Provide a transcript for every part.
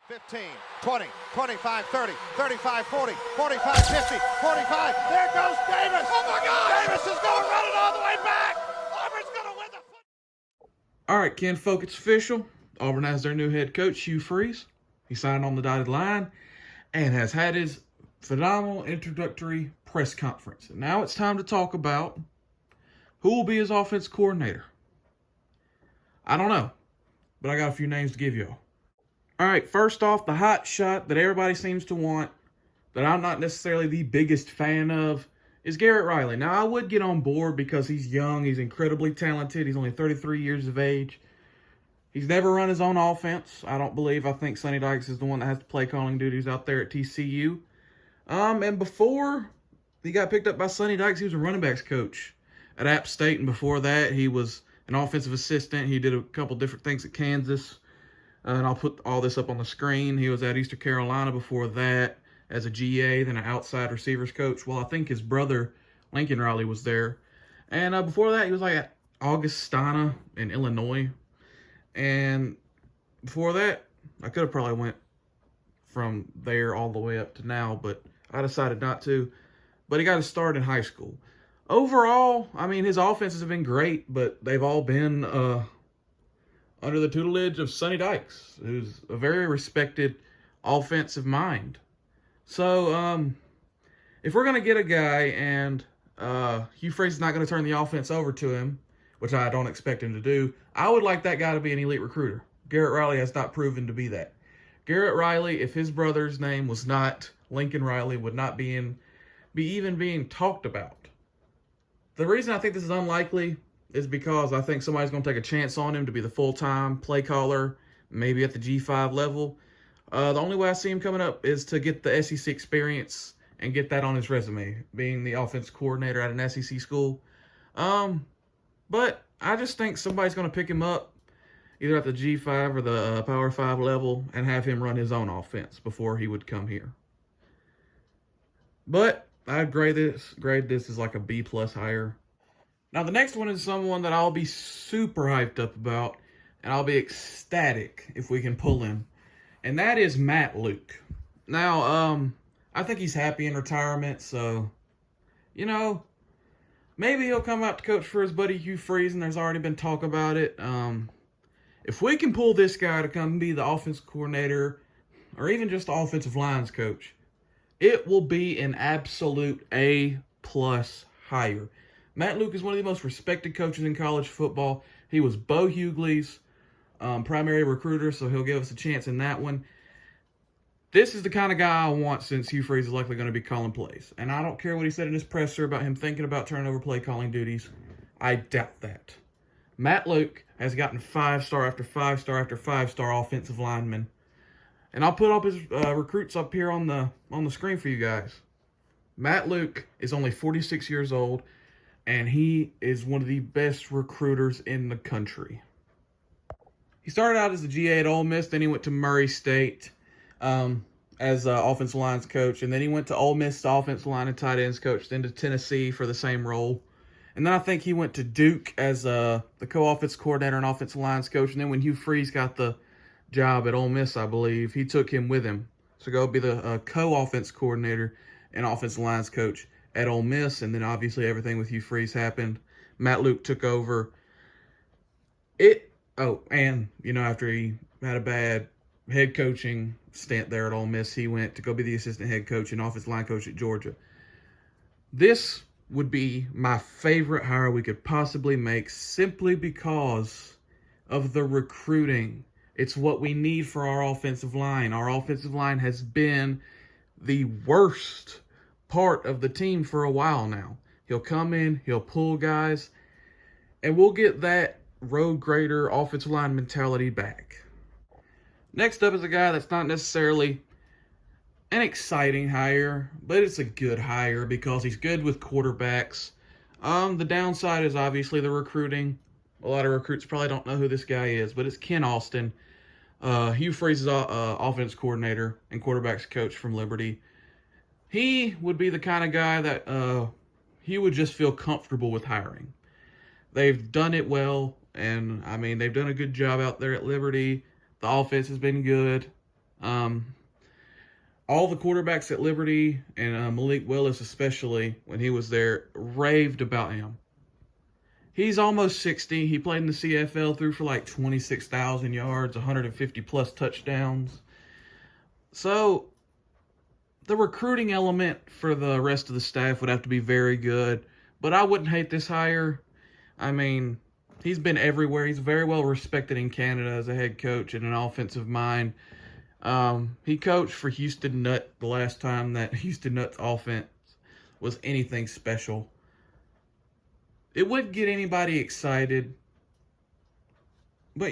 15, 20, 25, 30, 35, 40, 45, 50, 45. There goes Davis. Oh, my God. Davis is going to run it all the way back. Auburn's going to win the football. All right, Ken Folk, it's official. Auburn has their new head coach, Hugh Freeze. He signed on the dotted line and has had his phenomenal introductory press conference. And now it's time to talk about who will be his offense coordinator. I don't know, but I got a few names to give you all. All right, first off, the hot shot that everybody seems to want, that I'm not necessarily the biggest fan of, is Garrett Riley. Now, I would get on board because he's young, he's incredibly talented, he's only 33 years of age. He's never run his own offense, I don't believe. I think Sonny Dykes is the one that has the play calling duties out there at TCU. And before he got picked up by Sonny Dykes, he was a running backs coach at App State, and before that, he was an offensive assistant. He did a couple different things at Kansas. And I'll put all this up on the screen. He was at Eastern Carolina before that as a GA, then an outside receivers coach. Well, I think his brother, Lincoln Riley, was there. And before that, he was like at Augustana in Illinois. And before that, I could have probably went from there all the way up to now, but I decided not to. But he got his start in high school. Overall, I mean, his offenses have been great, but they've all been under the tutelage of Sonny Dykes, who's a very respected offensive mind. So, if we're going to get a guy and Hugh Freeze is not going to turn the offense over to him, which I don't expect him to do, I would like that guy to be an elite recruiter. Garrett Riley has not proven to be that. Garrett Riley, if his brother's name was not Lincoln Riley, would not be even being talked about. The reason I think this is unlikely is because I think somebody's going to take a chance on him to be the full-time play caller, maybe at the G5 level. The only way I see him coming up is to get the SEC experience and get that on his resume, being the offense coordinator at an SEC school. But I just think somebody's going to pick him up either at the G5 or the Power 5 level and have him run his own offense before he would come here. But I'd grade this as like a B+ hire. Now, the next one is someone that I'll be super hyped up about, and I'll be ecstatic if we can pull him, and that is Matt Luke. Now, I think he's happy in retirement, so, maybe he'll come out to coach for his buddy Hugh Freeze, and there's already been talk about it. If we can pull this guy to come be the offensive coordinator, or even just the offensive lines coach, it will be an absolute A+ hire. Matt Luke is one of the most respected coaches in college football. He was Bo Hughley's primary recruiter, so he'll give us a chance in that one. This is the kind of guy I want since Hugh Freeze is likely going to be calling plays. And I don't care what he said in his presser about him thinking about turning over play calling duties. I doubt that. Matt Luke has gotten 5-star after 5-star after 5-star offensive linemen. And I'll put up his recruits up here on the screen for you guys. Matt Luke is only 46 years old, and he is one of the best recruiters in the country. He started out as a GA at Ole Miss, then he went to Murray State as offensive lines coach, and then he went to Ole Miss offensive line and tight ends coach, then to Tennessee for the same role. And then I think he went to Duke as the co-offense coordinator and offensive lines coach, and then when Hugh Freeze got the job at Ole Miss, I believe, he took him with him to go be the co-offense coordinator and offensive lines coach at Ole Miss, and then obviously everything with Hugh Freeze happened. Matt Luke took over. After he had a bad head coaching stint there at Ole Miss, he went to go be the assistant head coach and offensive line coach at Georgia. This would be my favorite hire we could possibly make simply because of the recruiting. It's what we need for our offensive line. Our offensive line has been the worst part of the team for a while now. He'll come in, he'll pull guys, and we'll get that road grader offensive line mentality back. Next up is a guy that's not necessarily an exciting hire, but it's a good hire because he's good with quarterbacks. The downside is obviously the recruiting. A lot of recruits probably don't know who this guy is, but it's Ken Austin, Hugh Freeze's offense coordinator and quarterbacks coach from Liberty. He would be the kind of guy that he would just feel comfortable with hiring. They've done it well, and, they've done a good job out there at Liberty. The offense has been good. All the quarterbacks at Liberty and Malik Willis especially, when he was there, raved about him. He's almost 60. He played in the CFL, threw for like 26,000 yards, 150 plus touchdowns. So the recruiting element for the rest of the staff would have to be very good, but I wouldn't hate this hire. I mean, he's been everywhere. He's very well respected in Canada as a head coach and an offensive mind. He coached for Houston Nutt the last time that Houston Nutt's offense was anything special. It wouldn't get anybody excited, but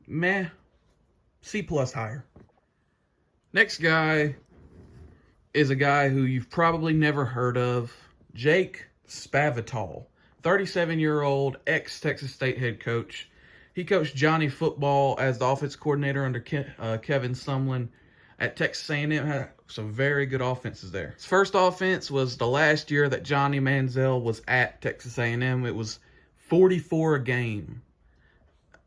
meh, C+ hire. Next guy is a guy who you've probably never heard of, Jake Spavital, 37-year-old ex-Texas State head coach. He coached Johnny football as the offense coordinator under Kevin Sumlin at Texas A&M. Had some very good offenses there. His first offense was the last year that Johnny Manziel was at Texas A&M. It was 44 a game.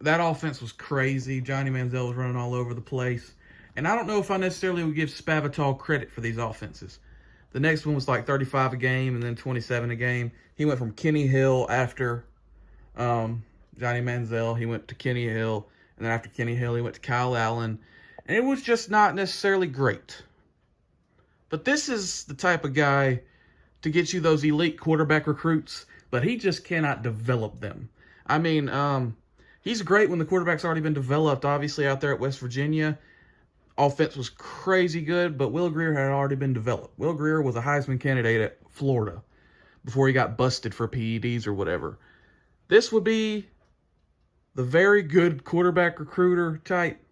That offense was crazy. Johnny Manziel was running all over the place. And I don't know if I necessarily would give Spavital credit for these offenses. The next one was like 35 a game and then 27 a game. He went from Kenny Hill after Johnny Manziel. He went to Kenny Hill. And then after Kenny Hill, he went to Kyle Allen. And it was just not necessarily great. But this is the type of guy to get you those elite quarterback recruits, but he just cannot develop them. I mean, he's great when the quarterback's already been developed. Obviously, out there at West Virginia, offense was crazy good, but Will Grier had already been developed. Will Grier was a Heisman candidate at Florida before he got busted for PEDs or whatever. This would be the very good quarterback recruiter type.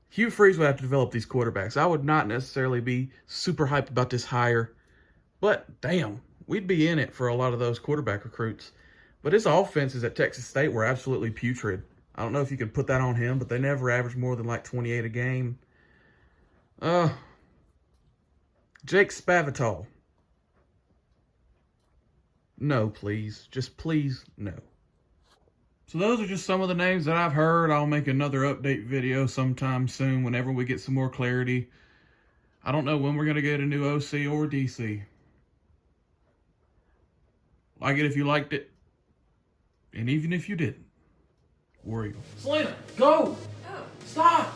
Hugh Freeze would have to develop these quarterbacks. I would not necessarily be super hyped about this hire, but damn, we'd be in it for a lot of those quarterback recruits. But his offenses at Texas State were absolutely putrid. I don't know if you could put that on him, but they never averaged more than like 28 a game. Jake Spavital. No, please. Just please, no. So those are just some of the names that I've heard. I'll make another update video sometime soon whenever we get some more clarity. I don't know when we're going to get a new OC or DC. Like it if you liked it. And even if you didn't. War Eagle. Selena, go! Oh. Stop!